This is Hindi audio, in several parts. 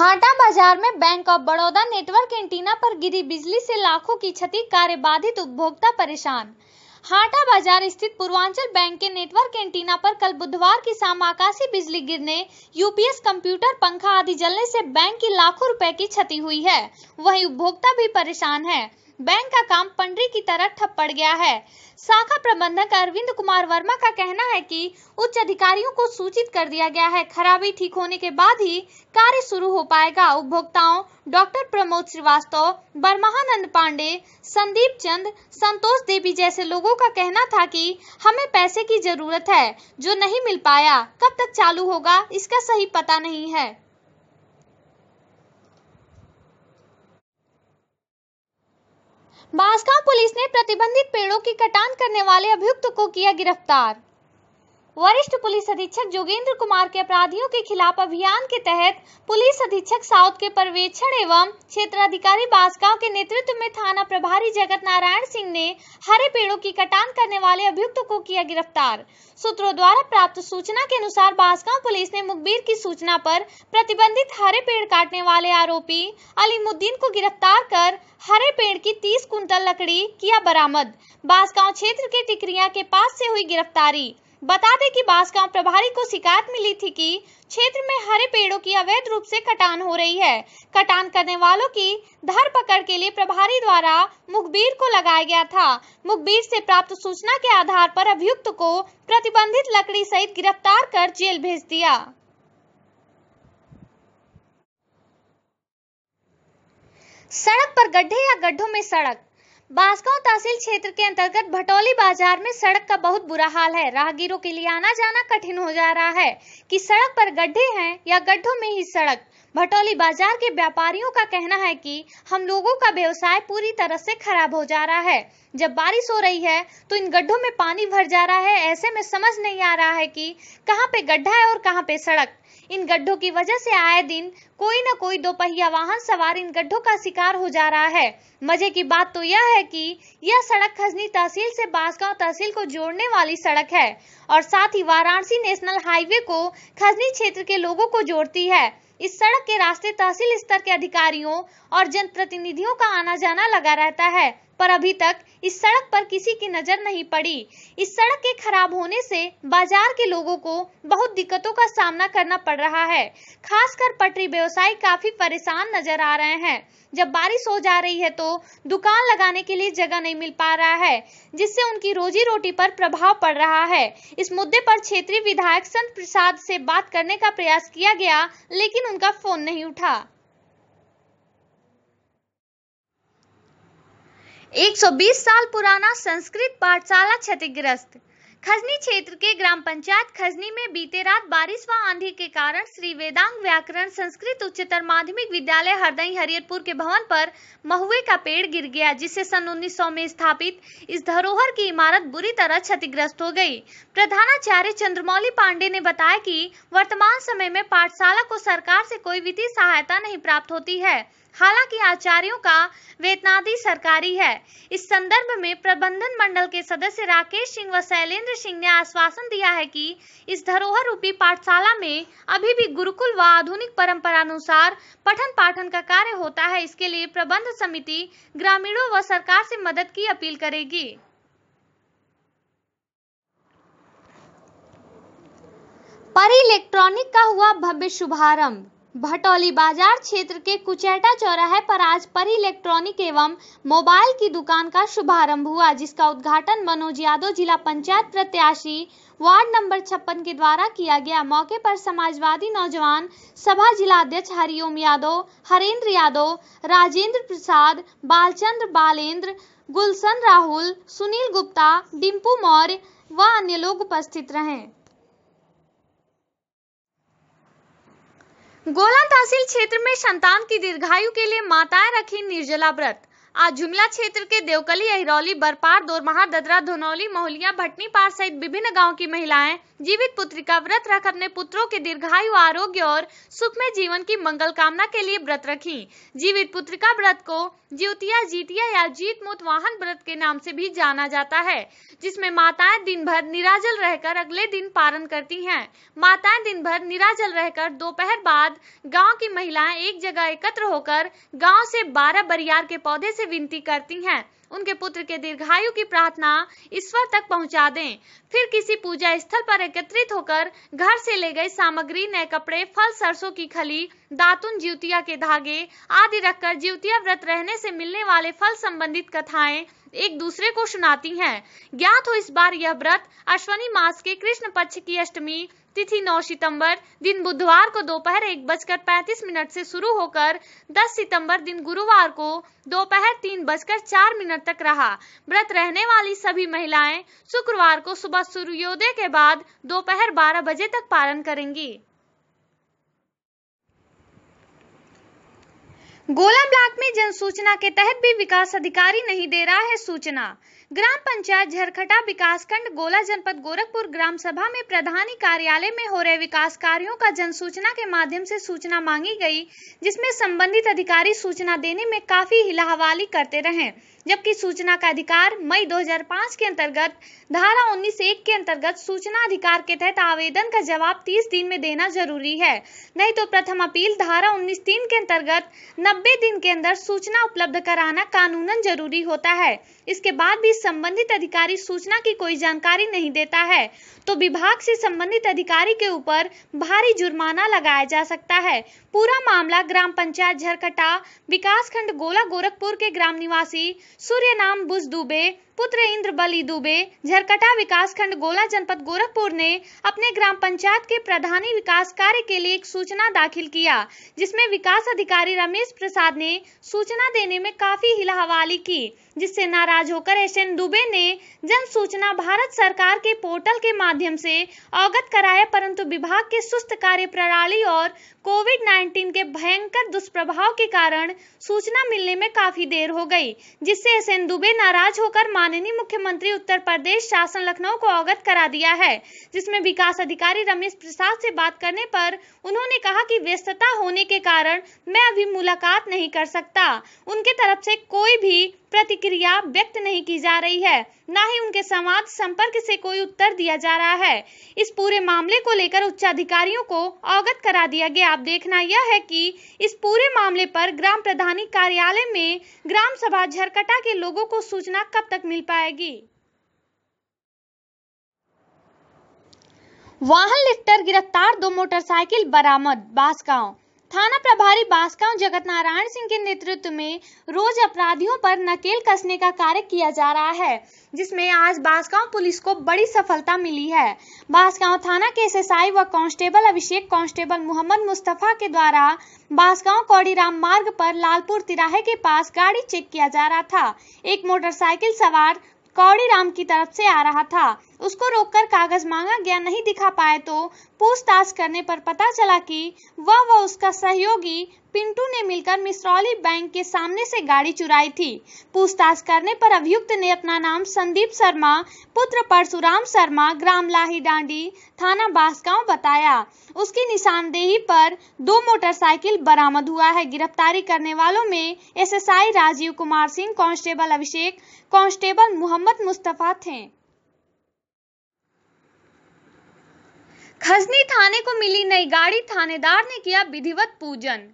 हाटा बाजार में bank of Baroda network antenna पर गिरी बिजली से लाखों की क्षति, कार्य बाधित, उपभोक्ता परेशान। हाटा बाजार स्थित पूर्वांचल बैंक के नेटवर्क एंटीना पर कल बुधवार की शाम आकाशीय बिजली गिरने, यूपीएस, कंप्यूटर, पंखा आदि जलने से बैंक की लाखों रुपए की क्षति हुई है। वहीं उपभोक्ता भी परेशान है। बैंक का काम पंडरी की तरह ठप पड़ गया है। शाखा प्रबंधक अरविंद कुमार वर्मा का कहना है कि उच्च अधिकारियों को सूचित कर दिया गया है। खराबी ठीक होने के बाद ही कार्य शुरू हो पाएगा। उपभोक्ताओं डॉक्टर प्रमोद श्रीवास्तव, बरमहानंद पांडे, संदीप चंद, संतोष देवी जैसे लोगों का कहना था कि हमें पैसे की जरूरत है, जो नहीं मिल पाया। कब तक चालू होगा इसका सही पता नहीं है। बांसगांव पुलिस ने प्रतिबंधित पेड़ों की कटान करने वाले अभियुक्त को किया गिरफ्तार। वरिष्ठ पुलिस अधीक्षक जोगेंद्र कुमार के अपराधियों के खिलाफ अभियान के तहत पुलिस अधीक्षक साउथ के पर्यवेक्षण एवं क्षेत्राधिकारी बांसगांव के नेतृत्व में थाना प्रभारी जगत नारायण सिंह ने हरे पेड़ों की कटान करने वाले अभियुक्त को किया गिरफ्तार। सूत्रों द्वारा प्राप्त सूचना के अनुसार बांसगांव पुलिस ने मुखबिर की सूचना पर प्रतिबंधित हरे पेड़ काटने वाले आरोपी अलीमुद्दीन को गिरफ्तार कर हरे पेड़ की 30 कुंतल लकड़ी किया बरामद। बांसगांव क्षेत्र के टिकरिया के पास से हुई गिरफ्तारी। बता दें कि बांसगांव प्रभारी को शिकायत मिली थी कि क्षेत्र में हरे पेड़ों की अवैध रूप से कटान हो रही है। कटान करने वालों की धरपकड़ के लिए प्रभारी द्वारा मुखबिर को लगाया गया था। मुखबिर से प्राप्त सूचना के आधार पर अभियुक्त को प्रतिबंधित लकड़ी सहित गिरफ्तार कर जेल भेज दिया। सड़क पर गड्ढे या गड्ढों में सड़क। बांसगांव तहसील क्षेत्र के अंतर्गत भटौली बाजार में सड़क का बहुत बुरा हाल है। राहगीरों के लिए आना जाना कठिन हो जा रहा है कि सड़क पर गड्ढे हैं या गड्ढों में ही सड़क। भटौली बाजार के व्यापारियों का कहना है कि हम लोगों का व्यवसाय पूरी तरह से खराब हो जा रहा है। जब बारिश हो रही है तो इन गड्ढों में पानी भर जा रहा है। ऐसे में समझ नहीं आ रहा है कि कहां पे गड्ढा है और कहां पे सड़क। इन गड्ढों की वजह से आए दिन कोई न कोई दोपहिया वाहन सवार इन गड्ढों का शिकार हो जा रहा है। मजे की बात तो यह है कि यह सड़क खजनी तहसील से बांसगांव तहसील को जोड़ने वाली सड़क है और साथ ही वाराणसी नेशनल हाईवे को खजनी क्षेत्र के लोगों को जोड़ती है। इस सड़क के रास्ते तहसील स्तर के अधिकारियों और जनप्रतिनिधियों का आना जाना लगा रहता है, पर अभी तक इस सड़क पर किसी की नजर नहीं पड़ी। इस सड़क के खराब होने से बाजार के लोगों को बहुत दिक्कतों का सामना करना पड़ रहा है। खासकर पटरी व्यवसायी काफी परेशान नजर आ रहे हैं। जब बारिश हो जा रही है तो दुकान लगाने के लिए जगह नहीं मिल पा रहा है, जिससे उनकी रोजी रोटी पर प्रभाव पड़ रहा है। इस मुद्दे पर क्षेत्रीय विधायक संत प्रसाद से बात करने का प्रयास किया गया, लेकिन उनका फोन नहीं उठा। 120 साल पुराना संस्कृत पाठशाला क्षतिग्रस्त। खजनी क्षेत्र के ग्राम पंचायत खजनी में बीते रात बारिश व आंधी के कारण श्री वेदांग व्याकरण संस्कृत उच्चतर माध्यमिक विद्यालय हरदई हरियरपुर के भवन पर महुए का पेड़ गिर गया, जिससे सन 1900 में स्थापित इस धरोहर की इमारत बुरी तरह क्षतिग्रस्त हो गई। प्रधानाचार्य चंद्रमौली पांडे ने बताया कि वर्तमान समय में पाठशाला को सरकार से कोई वित्तीय सहायता नहीं प्राप्त होती है। हालांकि आचार्यों का वेतनादि सरकारी है। इस संदर्भ में प्रबंधन मंडल के सदस्य राकेश सिंह व शैलेंद्र सिंह ने आश्वासन दिया है कि इस धरोहर रूपी पाठशाला में अभी भी गुरुकुल व आधुनिक परंपरा अनुसार पठन पाठन का कार्य होता है। इसके लिए प्रबंध समिति ग्रामीणों व सरकार से मदद की अपील करेगी। परी इलेक्ट्रॉनिक का हुआ भव्य शुभारंभ। भटौली बाजार क्षेत्र के कुचैटा चौराहे पर आज परी इलेक्ट्रॉनिक एवं मोबाइल की दुकान का शुभारंभ हुआ, जिसका उद्घाटन मनोज यादव जिला पंचायत प्रत्याशी वार्ड नंबर 56 के द्वारा किया गया। मौके पर समाजवादी नौजवान सभा जिला अध्यक्ष हरिओम यादव, हरेंद्र यादव, राजेंद्र प्रसाद, बालचंद्र बालेंद्र, गुलशन राहुल, सुनील गुप्ता, डिम्पू मौर्य व अन्य लोग उपस्थित रहे। गोला तहसील क्षेत्र में संतान की दीर्घायु के लिए माताएं रखी निर्जला व्रत। आज जुमला क्षेत्र के देवकली, अहिरौली, बरपार, दोरमाहा, ददरा, धनौली, महुलिया, भटनी पार सहित विभिन्न गांव की महिलाएं जीवित पुत्री का व्रत रख अपने पुत्रों के दीर्घायु, आरोग्य और सुखमय जीवन की मंगल कामना के लिए व्रत रखी। जीवित पुत्री का व्रत को ज्योतिया, जीतिया या जीत मुत वाहन व्रत के नाम से भी जाना जाता है, जिसमें माताएं दिन भर निराजल रहकर अगले दिन पारण करती हैं। माताएं दिन भर निराजल रहकर दोपहर बाद गांव की महिलाएं एक जगह एकत्र होकर गांव से 12 बरियार के पौधे से विनती करती हैं, उनके पुत्र के दीर्घायु की प्रार्थना ईश्वर तक पहुंचा दें। फिर किसी पूजा स्थल पर एकत्रित होकर घर से ले गए सामग्री, नए कपड़े, फल, सरसों की खली, दातुन, ज्योतिया के धागे आदि रखकर ज्योतिया व्रत रहने से मिलने वाले फल संबंधित कथाएं एक दूसरे को सुनाती हैं। ज्ञात हो इस बार यह व्रत अश्विनी मास के कृष्ण पक्ष की अष्टमी तिथि 9 सितंबर दिन बुधवार को दोपहर 1:35 से शुरू होकर 10 सितंबर दिन गुरुवार को दोपहर 3:04 तक रहा। व्रत रहने वाली सभी महिलाएं शुक्रवार को सुबह सूर्योदय के बाद दोपहर 12 बजे तक पारण करेंगी। गोला ब्लॉक में जन सूचना के तहत भी विकास अधिकारी नहीं दे रहा है सूचना। ग्राम पंचायत झरखटा विकासखंड गोला जनपद गोरखपुर ग्राम सभा में प्रधानी कार्यालय में हो रहे विकास कार्यों का जन सूचना के माध्यम से सूचना मांगी गई, जिसमें संबंधित अधिकारी सूचना देने में काफी हिलाहवाली करते रहे, जबकि सूचना का अधिकार मई 2005 के अंतर्गत धारा 19(1) के अंतर्गत सूचना अधिकार के तहत आवेदन का जवाब 30 दिन में देना जरूरी है, नहीं तो प्रथम अपील धारा 19(3) के अंतर्गत 90 दिन के अंदर सूचना उपलब्ध कराना कानूनन जरूरी होता है। इसके बाद भी संबंधित अधिकारी सूचना की कोई जानकारी नहीं देता है तो विभाग से संबंधित अधिकारी के ऊपर भारी जुर्माना लगाया जा सकता है। पूरा मामला ग्राम पंचायत झरखटा विकासखंड गोला गोरखपुर के ग्राम निवासी सूर्य नाम बुज दुबे पुत्र इंद्र बली दुबे झरखटा विकासखंड गोला जनपद गोरखपुर ने अपने ग्राम पंचायत के प्रधानी विकास कार्य के लिए एक सूचना दाखिल किया, जिसमें विकास अधिकारी रमेश प्रसाद ने सूचना देने में काफी हिलाहवाली की, जिससे नाराज होकर एसएन दुबे ने जन सूचना भारत सरकार के पोर्टल के माध्यम से अवगत कराया, परंतु विभाग के सुस्त कार्य प्रणाली और कोविड-19 के भयंकर दुष्प्रभाव के कारण सूचना मिलने में काफी देर हो गई, जिससे एसएन दुबे नाराज होकर माननीय मुख्यमंत्री उत्तर प्रदेश शासन लखनऊ को अवगत करा दिया है, जिसमें विकास अधिकारी रमेश प्रसाद से बात करने पर उन्होंने कहा कि व्यस्तता होने के कारण मैं अभी मुलाकात नहीं कर सकता। उनके तरफ से कोई भी प्रतिक्रिया व्यक्त नहीं की जा रही है, न ही उनके संवाद संपर्क से कोई उत्तर दिया जा रहा है। इस पूरे मामले को लेकर उच्च अधिकारियों को अवगत करा दिया गया। अब देखना यह है कि इस पूरे मामले पर ग्राम प्रधानी कार्यालय में ग्राम सभा झरखटा के लोगों को सूचना कब तक मिल पाएगी। वाहन लिफ्टर गिरफ्तार, 2 मोटरसाइकिल बरामद। बांसगांव थाना प्रभारी बांसगांव जगत नारायण सिंह के नेतृत्व में रोज अपराधियों पर नकेल कसने का कार्य किया जा रहा है, जिसमें आज बांसगांव पुलिस को बड़ी सफलता मिली है। बांसगांव थाना के एसएसआई व कांस्टेबल अभिषेक, कांस्टेबल मोहम्मद मुस्तफा के द्वारा बांसगांव कौड़ीराम मार्ग पर लालपुर तिराहे के पास गाड़ी चेक किया जा रहा था। एक मोटरसाइकिल सवार कौड़ीराम की तरफ से आ रहा था, उसको रोककर कागज मांगा गया, नहीं दिखा पाए तो पूछताछ करने पर पता चला कि वह व उसका सहयोगी पिंटू ने मिलकर मिसरौली बैंक के सामने से गाड़ी चुराई थी। पूछताछ करने पर अभियुक्त ने अपना नाम संदीप शर्मा पुत्र परशुराम शर्मा ग्राम लाही डांडी थाना बांसगांव बताया। उसकी निशानदेही पर 2 मोटरसाइकिल बरामद हुआ है। गिरफ्तारी करने वालों में एसएसआई राजीव कुमार सिंह, कांस्टेबल अभिषेक, कांस्टेबल मोहम्मद मुस्तफा थे। खजनी थाने को मिली नई गाड़ी, थानेदार ने किया विधिवत पूजन।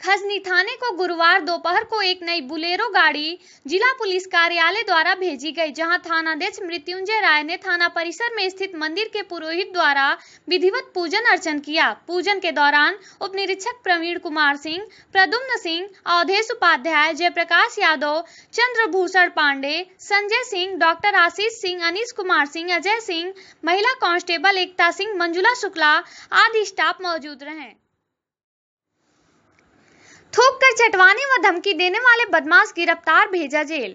खजनी थाने को गुरुवार दोपहर को एक नई बुलेरो गाड़ी जिला पुलिस कार्यालय द्वारा भेजी गई, जहां थानाध्यक्ष मृत्युंजय राय ने थाना परिसर में स्थित मंदिर के पुरोहित द्वारा विधिवत पूजन अर्चन किया। पूजन के दौरान उप निरीक्षक प्रवीण कुमार सिंह, प्रद्युम्न सिंह, अवधेश उपाध्याय, जयप्रकाश यादव, चंद्रभूषण पांडे, संजय सिंह, डॉक्टर आशीष सिंह, अनीश कुमार सिंह, अजय सिंह, महिला कांस्टेबल एकता सिंह, मंजुला शुक्ला आदि स्टाफ मौजूद रहे। थूक कर चटवाने व धमकी देने वाले बदमाश गिरफ्तार, भेजा जेल।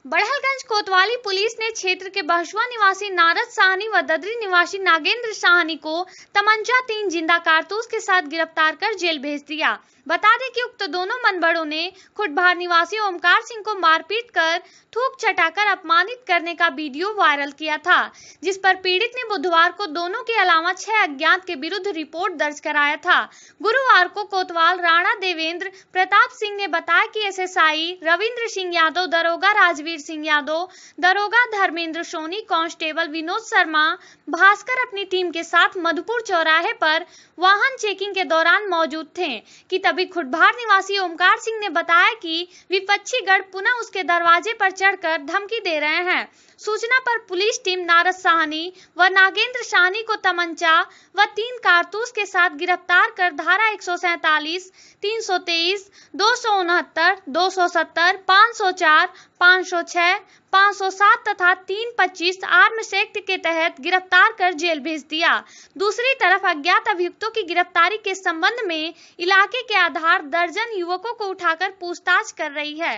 बड़हलगंज कोतवाली पुलिस ने क्षेत्र के बहसुआ निवासी नारद साहनी व ददरी निवासी नागेंद्र साहनी को तमंचा 3 जिंदा कारतूस के साथ गिरफ्तार कर जेल भेज दिया। बता दें कि उक्त दोनों मनबड़ों ने खुटबार निवासी ओमकार सिंह को मारपीट कर थूक चटाकर अपमानित करने का वीडियो वायरल किया था, जिस पर पीड़ित ने बुधवार को दोनों के अलावा 6 अज्ञात के विरुद्ध रिपोर्ट दर्ज कराया था। गुरुवार को कोतवाल राणा देवेंद्र प्रताप सिंह ने बताया कि एसएसआई रविंद्र सिंह यादव, दरोगा राजवीर सिंह यादव, दरोगा धर्मेंद्र सोनी, कांस्टेबल विनोद शर्मा, भास्कर अपनी टीम के साथ मधुपुर चौराहे पर वाहन चेकिंग के दौरान मौजूद थे कि तभी खुटबार निवासी ओमकार सिंह ने बताया कि विपक्षी गढ़ पुनः उसके दरवाजे पर चढ़कर धमकी दे रहे हैं। सूचना पर पुलिस टीम नारद साहनी व नागेंद्र साहनी को तमंचा व 3 कारतूस के साथ गिरफ्तार कर धारा 147, 323, 269, 270, 504, 506, 507 तथा 325 आर्म्स एक्ट के तहत गिरफ्तार कर जेल भेज दिया। दूसरी तरफ अज्ञात अभियुक्तों की गिरफ्तारी के संबंध में इलाके के आधार दर्जन युवकों को उठाकर पूछताछ कर रही है।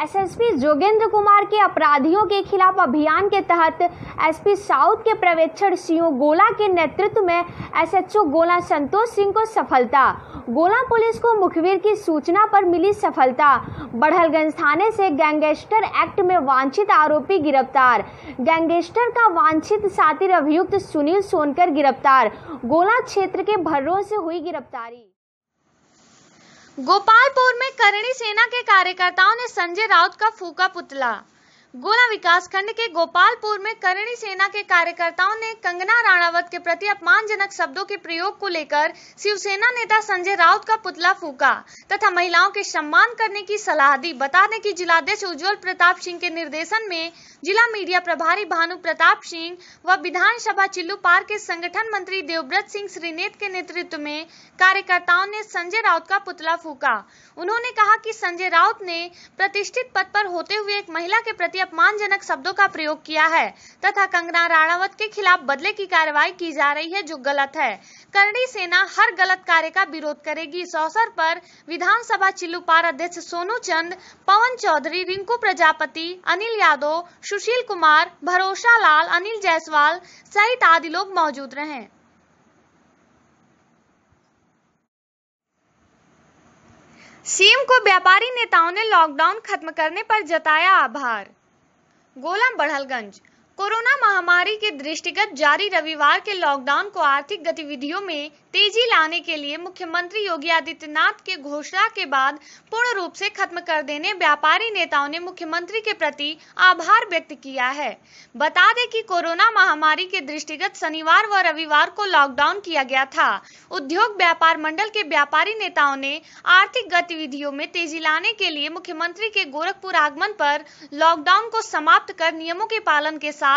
एसएसपी जोगेंद्र कुमार के अपराधियों के खिलाफ अभियान के तहत एसपी साउथ के पर्यवेक्षक सीओ गोला के नेतृत्व में एसएचओ गोला संतोष सिंह को सफलता। गोला पुलिस को मुखबिर की सूचना पर मिली सफलता। बढ़लगंज थाने से गैंगस्टर एक्ट में वांछित आरोपी गिरफ्तार। गैंगस्टर का वांछित साथी अभियुक्त सुनील सोनकर गिरफ्तार। गोला क्षेत्र के भर्रों से हुई गिरफ्तारी। गोपालपुर में करणी सेना के कार्यकर्ताओं ने संजय राउत का फूका पुतला। गोला विकास खंड के गोपालपुर में करणी सेना के कार्यकर्ताओं ने कंगना राणावत के प्रति अपमानजनक शब्दों के प्रयोग को लेकर शिवसेना नेता संजय राउत का पुतला फूका तथा महिलाओं के सम्मान करने की सलाह दी। बता दें कि जिलाध्यक्ष उज्जवल प्रताप सिंह के निर्देशन में जिला मीडिया प्रभारी भानु प्रताप सिंह व विधानसभा चिल्लूपार के संगठन मंत्री देवव्रत सिंह श्रीनेत के नेतृत्व में कार्यकर्ताओं ने संजय राउत का पुतला फूका। उन्होंने कहा कि संजय राउत ने प्रतिष्ठित पद पर होते हुए एक महिला के प्रति अपमानजनक शब्दों का प्रयोग किया है तथा कंगना राणावत के खिलाफ बदले की कार्रवाई की जा रही है, जो गलत है। करणी सेना हर गलत कार्य का विरोध करेगी। इस अवसर पर विधानसभा चिल्लूपार अध्यक्ष सोनू चंद, पवन चौधरी, रिंकू प्रजापति, अनिल यादव, सुशील कुमार, भरोसा लाल, अनिल जायसवाल सहित आदि लोग मौजूद रहे। सीएम को व्यापारी नेताओं ने लॉकडाउन खत्म करने पर जताया आभार। गोला बढ़लगंज कोरोना महामारी के दृष्टिगत जारी रविवार के लॉकडाउन को आर्थिक गतिविधियों में तेजी लाने के लिए मुख्यमंत्री योगी आदित्यनाथ के घोषणा के बाद पूर्ण रूप से खत्म कर देने व्यापारी नेताओं ने मुख्यमंत्री के प्रति आभार व्यक्त किया है। बता दें कि कोरोना महामारी के दृष्टिगत शनिवार व रविवार को लॉकडाउन किया गया था। उद्योग व्यापार मंडल के व्यापारी नेताओं ने आर्थिक गतिविधियों में तेजी लाने के लिए मुख्यमंत्री के गोरखपुर आगमन पर लॉकडाउन को समाप्त कर नियमों के पालन के साथ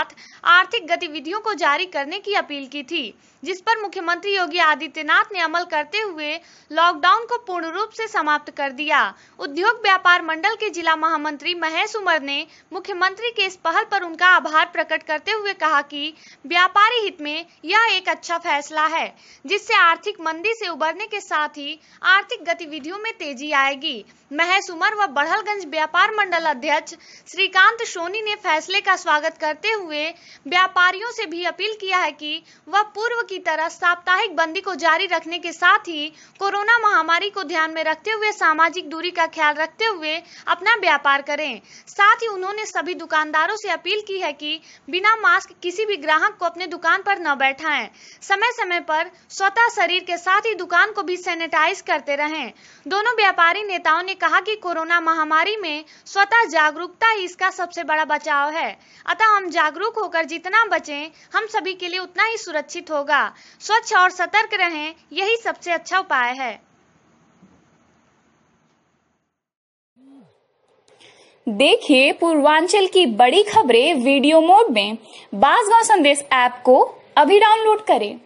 आर्थिक गतिविधियों को जारी करने की अपील की थी, जिस पर मुख्यमंत्री योगी आदित्यनाथ ने अमल करते हुए लॉकडाउन को पूर्ण रूप से समाप्त कर दिया। उद्योग व्यापार मंडल के जिला महामंत्री महेश उमर ने मुख्यमंत्री के इस पहल पर उनका आभार प्रकट करते हुए कहा कि व्यापारी हित में यह एक अच्छा फैसला है, जिससे आर्थिक मंदी से उबरने के साथ ही आर्थिक गतिविधियों में तेजी आएगी। महेश उमर व बढ़लगंज व्यापार मंडल अध्यक्ष श्रीकांत सोनी ने फैसले का स्वागत करते हुए व्यापारियों से भी अपील किया है कि वह पूर्व की तरह साप्ताहिक बंदी को जारी रखने के साथ ही कोरोना महामारी को ध्यान में रखते हुए सामाजिक दूरी का ख्याल रखते हुए अपना व्यापार करें। साथ ही उन्होंने सभी दुकानदारों से अपील की है कि बिना मास्क किसी भी ग्राहक को अपने दुकान पर न बैठाएं। समय समय पर स्वतः शरीर के साथ ही दुकान को भी सैनिटाइज करते रहें। दोनों व्यापारी नेताओं ने कहा कि कोरोना महामारी में स्वतः जागरूकता ही इसका सबसे बड़ा बचाव है, अतः हम जागरूक होकर जितना बचें हम सभी के लिए उतना ही सुरक्षित होगा। स्वच्छ और सतर्क रहें, यही सबसे अच्छा उपाय है। देखिए पूर्वांचल की बड़ी खबरें वीडियो मोड में बांसगांव संदेश ऐप को अभी डाउनलोड करें।